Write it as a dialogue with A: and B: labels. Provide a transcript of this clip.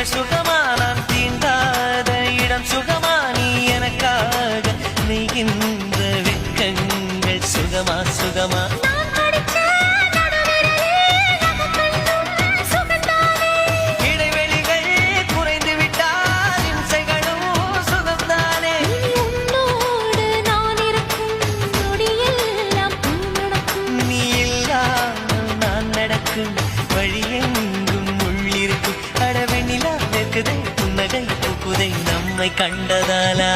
A: சுகமா நான் தீண்டாத இடம் சுகமா நீ எனக்காக நெய்கின்ற வெட்கங்கள் சுகமா சுகமா வழியெங்கும் உள்ளிருக்கும் அடவெண்ணிலா வெக்குதை புன்னகை பூக்குதை நம்மை கண்டதாலா